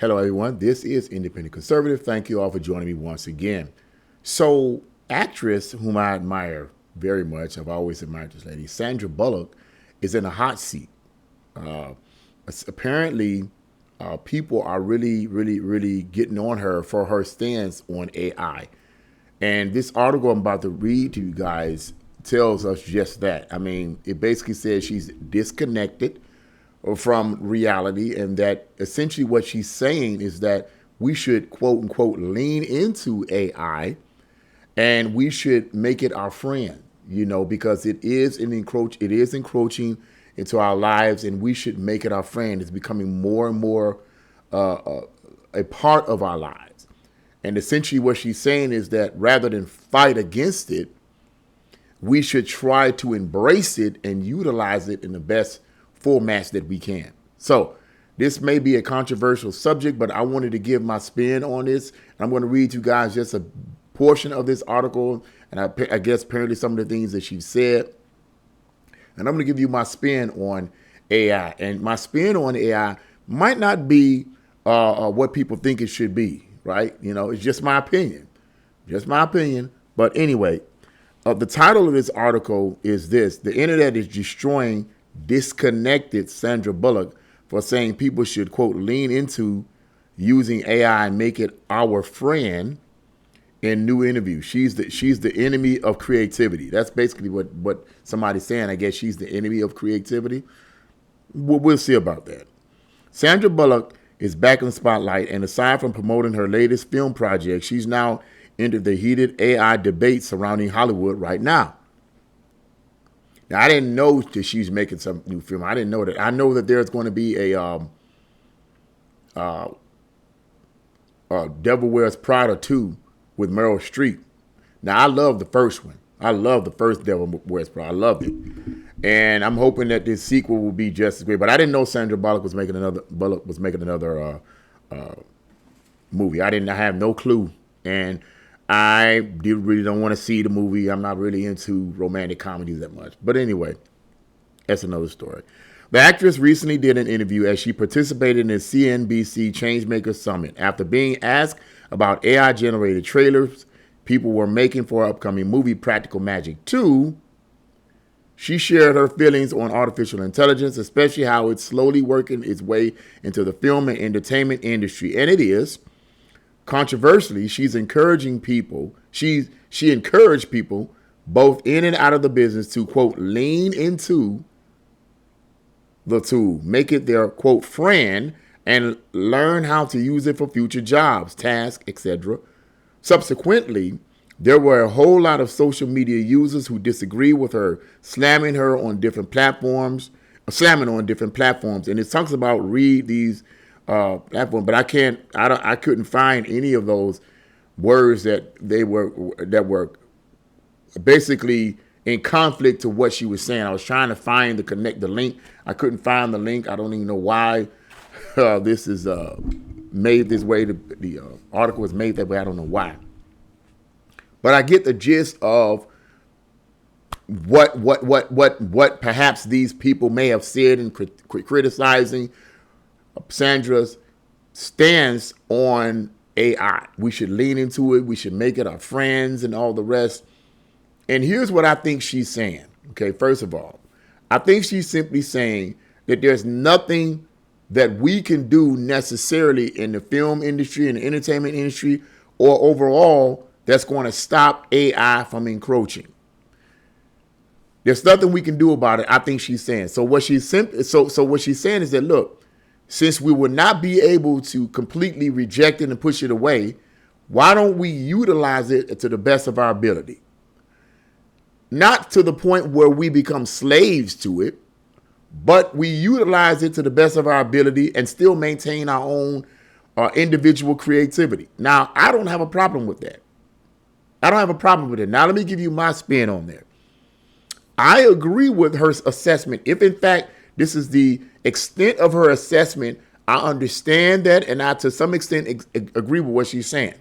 Hello, everyone. This is Independent Conservative. Thank you all for joining me once again. So, actress whom I admire very much, I've always admired this lady, Sandra Bullock, is in a hot seat. Uh, Apparently, people are really getting on her for her stance on AI. And this article I'm about to read to you guys tells us just that. I mean, it basically says she's disconnected from reality, and that essentially what she's saying is that we should, quote unquote, lean into AI and we should make it our friend, because it is encroaching into our lives, and we should make it our friend. It's becoming more and more a part of our lives. And essentially what she's saying is that rather than fight against it, we should try to embrace it and utilize it in the best formats that we can. So this may be a controversial subject, but I wanted to give my spin on this. And I'm going to read to you guys just a portion of this article, and I guess apparently some of the things that she said. And I'm going to give you my spin on AI. And my spin on AI might not be what people think it should be, right? It's just my opinion. Just my opinion. But anyway, the title of this article is this: The Internet is Destroying Disconnected Sandra Bullock for saying people should, quote, lean into using AI and make it our friend in new interview. She's the enemy of creativity. That's basically what somebody's saying. I guess she's the enemy of creativity. We'll see about that. Sandra Bullock is back in the spotlight, and aside from promoting her latest film project, she's now entered the heated AI debate surrounding Hollywood right now. Now, I didn't know that she's making some new film. I didn't know that. I know that there's going to be a Devil Wears Prada 2 with Meryl Streep. Now, I love the first one. I love the first Devil Wears Prada. I loved it. And I'm hoping that this sequel will be just as great. But I didn't know Sandra Bullock was making another movie. I have no clue. And I really don't want to see the movie. I'm not really into romantic comedies that much. But anyway, that's another story. The actress recently did an interview as she participated in the CNBC Changemaker Summit. After being asked about AI-generated trailers people were making for her upcoming movie Practical Magic 2, she shared her feelings on artificial intelligence, especially how it's slowly working its way into the film and entertainment industry. And it is. Controversially, she encouraged people both in and out of the business to, quote, lean into the tool, make it their, quote, friend, and learn how to use it for future jobs, tasks, etc. Subsequently, there were a whole lot of social media users who disagree with her, slamming on different platforms. And it talks about read these platform, but I couldn't find any of those words that were basically in conflict to what she was saying. I was trying to find the link. I couldn't find the link. I don't even know why this is made this way. The article was made that way. I don't know why, but I get the gist of what perhaps these people may have said in criticizing Sandra's stance on AI. We should lean into it. We should make it our friends and all the rest. And here's what I think she's saying. Okay, first of all, I think she's simply saying that there's nothing that we can do necessarily in the film industry and the entertainment industry or overall that's going to stop AI from encroaching. There's nothing we can do about it, I think she's saying. So what she's saying is that, look, since we will not be able to completely reject it and push it away, why don't we utilize it to the best of our ability? Not to the point where we become slaves to it, but we utilize it to the best of our ability and still maintain our own individual creativity. Now, I don't have a problem with that. Now, let me give you my spin on that. I agree with her assessment. If, in fact, this is the extent of her assessment, I understand that, and I, to some extent, agree with what she's saying.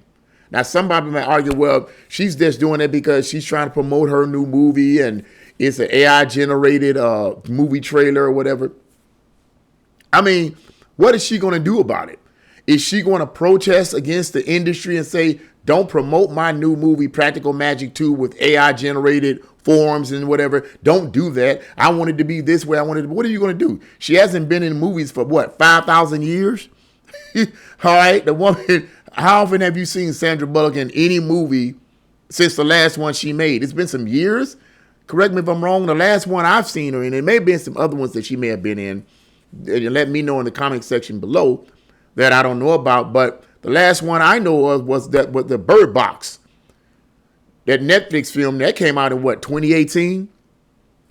Now, somebody may argue, well, she's just doing it because she's trying to promote her new movie, and it's an AI-generated movie trailer or whatever. I mean, what is she going to do about it? Is she going to protest against the industry and say, don't promote my new movie, Practical Magic 2, with AI generated forms and whatever? Don't do that. I want it to be this way. I want it to be. What are you going to do? She hasn't been in movies for what, 5,000 years? All right. The woman, how often have you seen Sandra Bullock in any movie since the last one she made? It's been some years. Correct me if I'm wrong. The last one I've seen her in, it may have been some other ones that she may have been in. And let me know in the comment section below that I don't know about. But the last one I know of was the Bird Box, that Netflix film that came out in what, 2018?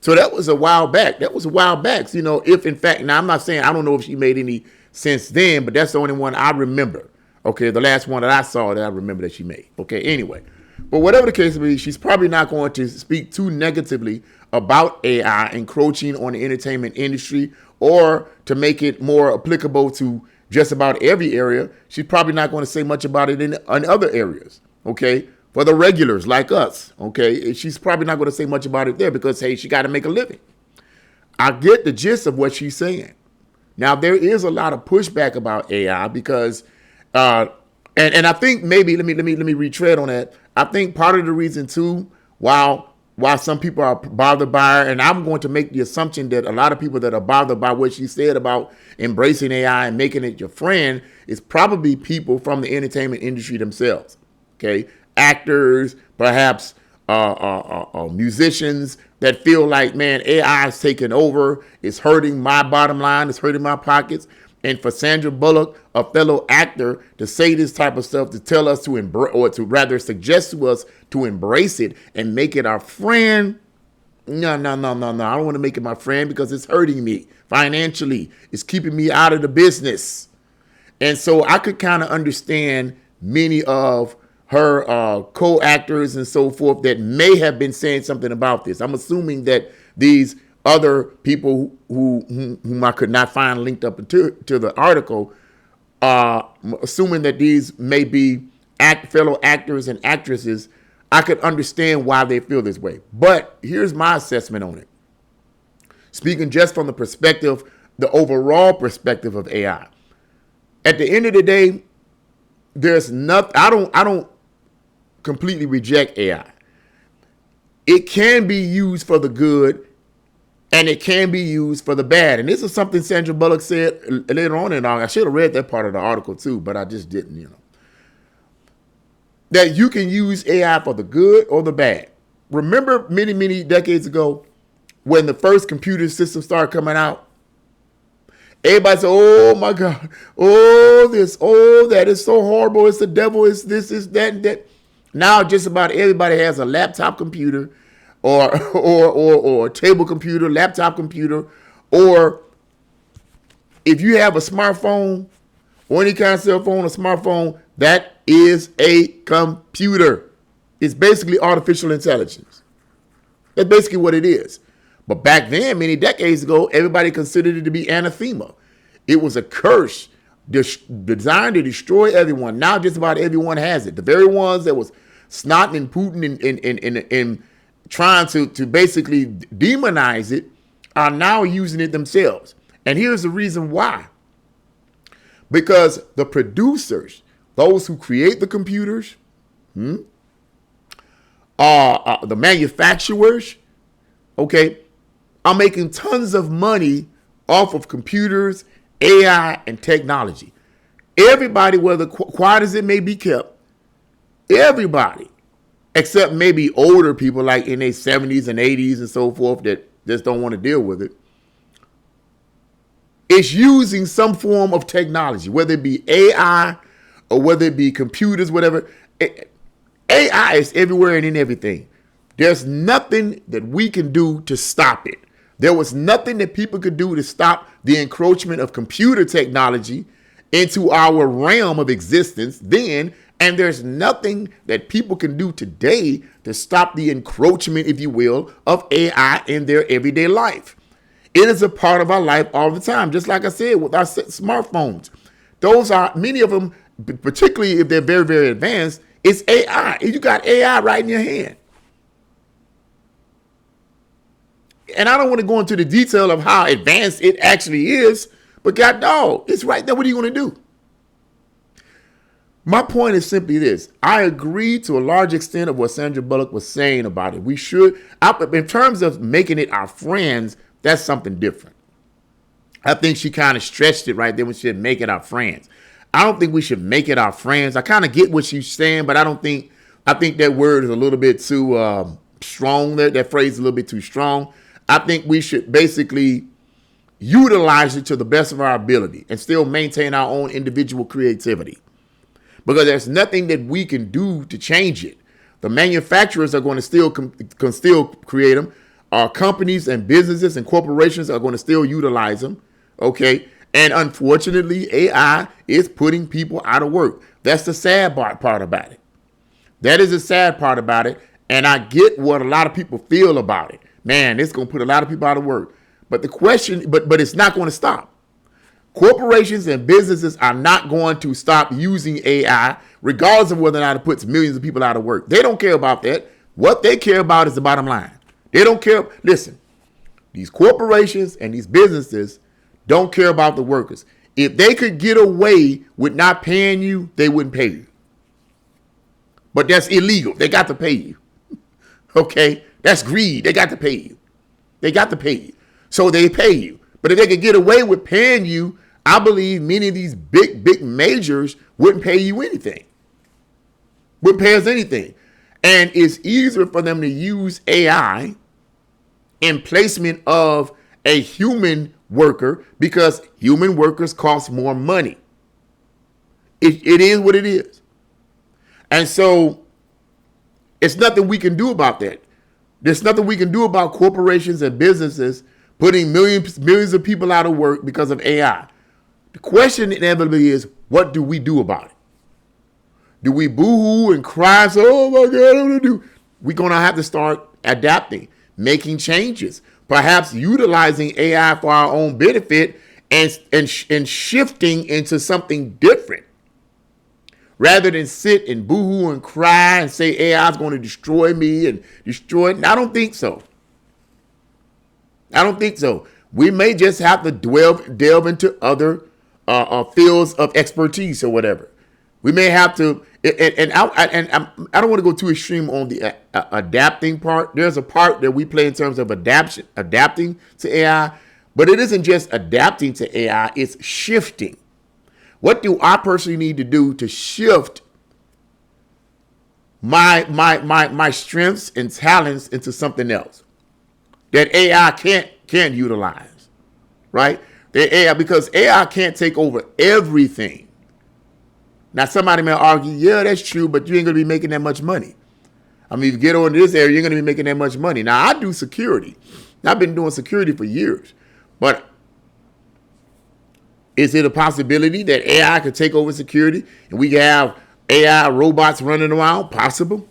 So that was a while back. So, you know, if in fact, now I'm not saying, I don't know if she made any since then, but that's the only one I remember. Okay, the last one that I saw that I remember that she made. Okay, anyway. But whatever the case may be, she's probably not going to speak too negatively about AI encroaching on the entertainment industry or to make it more applicable to just about every area. She's probably not going to say much about it in other areas, okay? For the regulars like us, okay? She's probably not going to say much about it there because, hey, she got to make a living. I get the gist of what she's saying. Now, there is a lot of pushback about AI because, and I think maybe, let me retread on that. I think part of the reason too, while some people are bothered by her, and I'm going to make the assumption that a lot of people that are bothered by what she said about embracing AI and making it your friend is probably people from the entertainment industry themselves. Okay, actors, perhaps musicians that feel like, man, AI is taking over. It's hurting my bottom line. It's hurting my pockets. And for Sandra Bullock, a fellow actor, to say this type of stuff, to tell us to embrace, or to rather suggest to us to embrace it and make it our friend. No. I don't want to make it my friend because it's hurting me financially. It's keeping me out of the business. And so I could kind of understand many of her co-actors and so forth that may have been saying something about this. I'm assuming that these other people whom I could not find linked up to the article, assuming that these may be fellow actors and actresses, I could understand why they feel this way. But here's my assessment on it. Speaking just from the perspective, the overall perspective of AI. At the end of the day, there's nothing. I don't completely reject AI. It can be used for the good, and it can be used for the bad. And this is something Sandra Bullock said later on in the article. I should have read that part of the article too, but I just didn't, That you can use AI for the good or the bad. Remember many, many decades ago when the first computer system started coming out? Everybody said, oh my God, oh this, oh that, is so horrible, it's the devil, it's this, it's that, and that. Now just about everybody has a laptop computer or a table computer, laptop computer, or if you have a smartphone or any kind of cell phone or smartphone, that is a computer. It's basically artificial intelligence. That's basically what it is. But back then, many decades ago, everybody considered it to be anathema. It was a curse designed to destroy everyone. Now just about everyone has it. The very ones that was snotting and pooting and trying to basically demonize it are now using it themselves. And here's the reason why. Because the producers, those who create the computers, the manufacturers, okay, are making tons of money off of computers, AI, and technology. Everybody, whether quiet as it may be kept, everybody, except maybe older people like in their 70s and 80s and so forth that just don't want to deal with it, is using some form of technology, whether it be AI or whether it be computers, whatever. AI is everywhere and in everything. There's nothing that we can do to stop it. There was nothing that people could do to stop the encroachment of computer technology into our realm of existence then, and there's nothing that people can do today to stop the encroachment, if you will, of AI in their everyday life. It is a part of our life all the time, just like I said with our smartphones. Those are, many of them, particularly if they're very, very advanced, it's AI. You got AI right in your hand. And I don't want to go into the detail of how advanced it actually is, but God dog, it's right there. What are you going to do? My point is simply this. I agree to a large extent of what Sandra Bullock was saying about it. We should, in terms of making it our friends, that's something different. I think she kind of stretched it right there when she said make it our friends. I don't think we should make it our friends. I kind of get what she's saying, but I think that word is a little bit too strong. That phrase is a little bit too strong. I think we should basically utilize it to the best of our ability and still maintain our own individual creativity. Because there's nothing that we can do to change it. The manufacturers are going to still can still create them. Our companies and businesses and corporations are going to still utilize them. Okay. And unfortunately, AI is putting people out of work. That's the sad part about it. That is the sad part about it. And I get what a lot of people feel about it. Man, it's going to put a lot of people out of work. But the question, but it's not going to stop. Corporations and businesses are not going to stop using AI, regardless of whether or not it puts millions of people out of work. They don't care about that. What they care about is the bottom line. They don't care. Listen, these corporations and these businesses don't care about the workers. If they could get away with not paying you, they wouldn't pay you. But that's illegal. They got to pay you. Okay? That's greed. They got to pay you. They got to pay you. So they pay you. But if they could get away with paying you, I believe many of these big majors wouldn't pay you anything. Wouldn't pay us anything. And it's easier for them to use AI in placement of a human worker because human workers cost more money. It is what it is. And so it's nothing we can do about that. There's nothing we can do about corporations and businesses putting millions of people out of work because of AI. The question inevitably is, what do we do about it? Do we boo-hoo and cry, so, oh my God, what do I do? We're going to have to start adapting, making changes, perhaps utilizing AI for our own benefit and shifting into something different. Rather than sit and boo-hoo and cry and say AI is going to destroy me and destroy it. I don't think so. I don't think so. We may just have to delve into other fields of expertise or whatever. We may have to, and I don't want to go too extreme on the adapting part. There's a part that we play in terms of adapting to AI, but it isn't just adapting to AI, it's shifting. What do I personally need to do to shift my strengths and talents into something else that AI can't utilize, right? Because AI can't take over everything. Now, somebody may argue, yeah, that's true, but you ain't going to be making that much money. I mean, if you get on this area, you're going to be making that much money. Now, I do security. I've been doing security for years. But is it a possibility that AI could take over security and we can have AI robots running around? Possible.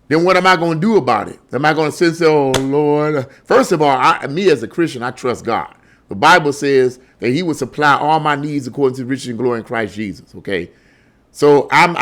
Then what am I going to do about it? Am I going to sit and say, oh, Lord? First of all, me as a Christian, I trust God. The Bible says that he will supply all my needs according to riches and glory in Christ Jesus. Okay. So I'm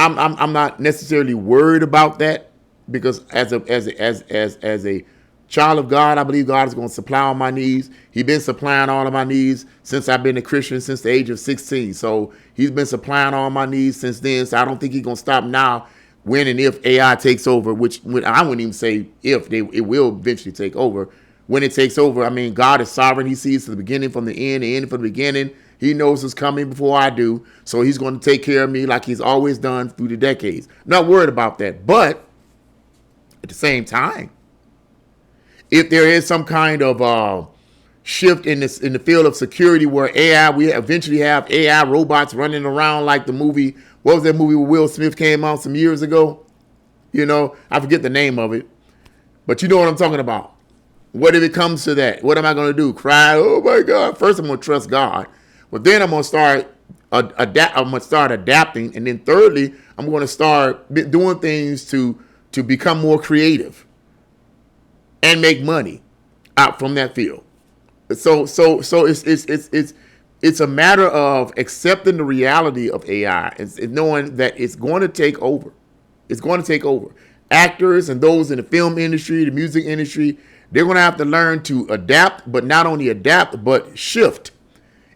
not necessarily worried about that because as a child of God, I believe God is going to supply all my needs. He's been supplying all of my needs since I've been a Christian since the age of 16. So he's been supplying all my needs since then. So I don't think he's going to stop now when and if AI takes over, which I wouldn't even say if it will eventually take over. When it takes over, I mean, God is sovereign. He sees the beginning from the end from the beginning. He knows what's coming before I do. So he's going to take care of me like he's always done through the decades. Not worried about that. But at the same time, if there is some kind of shift in the field of security where AI, we eventually have AI robots running around like the movie. What was that movie where Will Smith came out some years ago? You know, I forget the name of it. But you know what I'm talking about. What if it comes to that? What am I going to do? Cry? Oh my God! First, I'm going to trust God, but then I'm going to start adapting, and then thirdly, I'm going to start doing things to become more creative and make money out from that field. So it's a matter of accepting the reality of AI and knowing that it's going to take over. It's going to take over. Actors and those in the film industry, the music industry, they're going to have to learn to adapt, but not only adapt, but shift.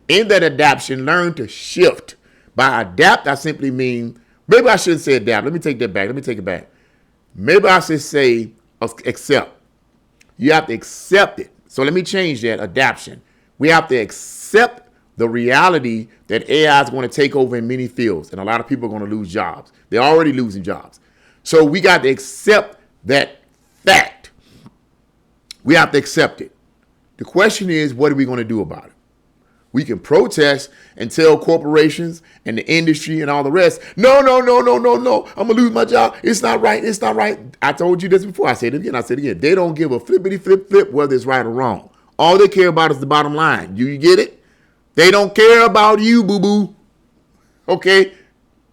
In that adaptation, learn to shift By adapt, I simply mean, maybe I shouldn't say adapt. Let me take that back. Let me take it back. Maybe I should say accept. You have to accept it. So let me change that, adaption. We have to accept the reality that AI is going to take over in many fields, and a lot of people are going to lose jobs. They're already losing jobs. So we got to accept that fact. We have to accept it. The question is, what are we going to do about it? We can protest and tell corporations and the industry and all the rest, no, I'm going to lose my job. It's not right. It's not right. I told you this before. I said it again. They don't give a flippity flip whether it's right or wrong. All they care about is the bottom line. Do you get it? They don't care about you, boo-boo. Okay?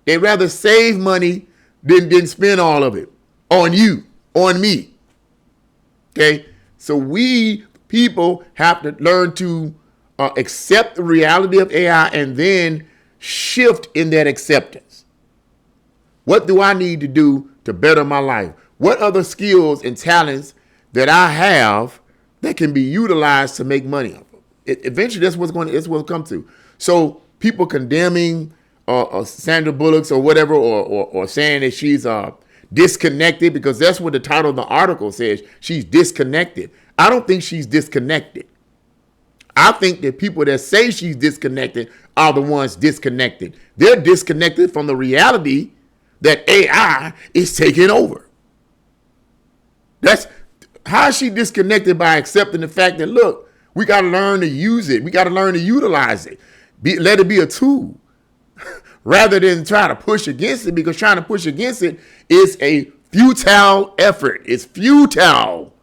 They'd rather save money than spend all of it on you, on me. Okay? So we people have to learn to accept the reality of AI and then shift in that acceptance. What do I need to do to better my life? What other skills and talents that I have that can be utilized to make money? Eventually, that's what it'll come to. So people condemning Sandra Bullock or whatever, or saying that she's disconnected, because that's what the title of the article says. She's disconnected. I don't think she's disconnected. I think that people that say she's disconnected are the ones disconnected. They're disconnected from the reality that AI is taking over. That's how is she disconnected? By accepting the fact that, look, we got to learn to use it. We got to learn to utilize it. Let it be a tool rather than try to push against it, because trying to push against it is a futile effort. It's futile.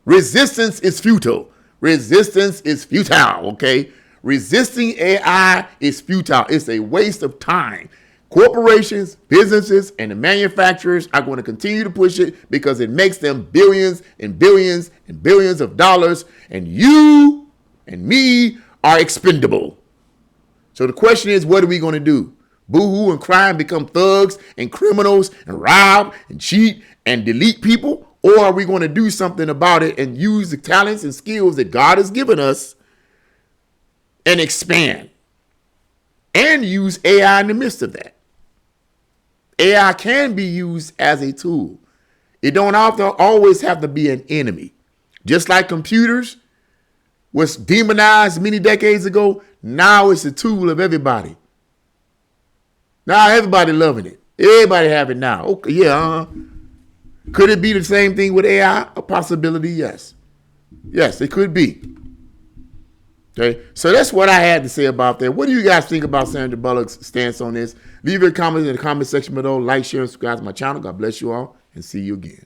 Resistance is futile. Resistance is futile, okay? Resisting AI is futile. It's a waste of time. Corporations, businesses, and the manufacturers are going to continue to push it because it makes them billions and billions and billions of dollars, and you and me are expendable. So the question is, what are we going to do? Boo-hoo and cry and become thugs and criminals and rob and cheat and delete people? Or are we going to do something about it and use the talents and skills that God has given us and expand and use AI in the midst of that? AI can be used as a tool. It don't always have to be an enemy. Just like computers was demonized many decades ago, now it's a tool of everybody. Now everybody loving it. Everybody have it now. Okay, yeah. Could it be the same thing with AI? A possibility, yes. Yes, it could be. Okay, so that's what I had to say about that. What do you guys think about Sandra Bullock's stance on this? Leave your comments in the comment section below. Like, share, and subscribe to my channel. God bless you all, and see you again.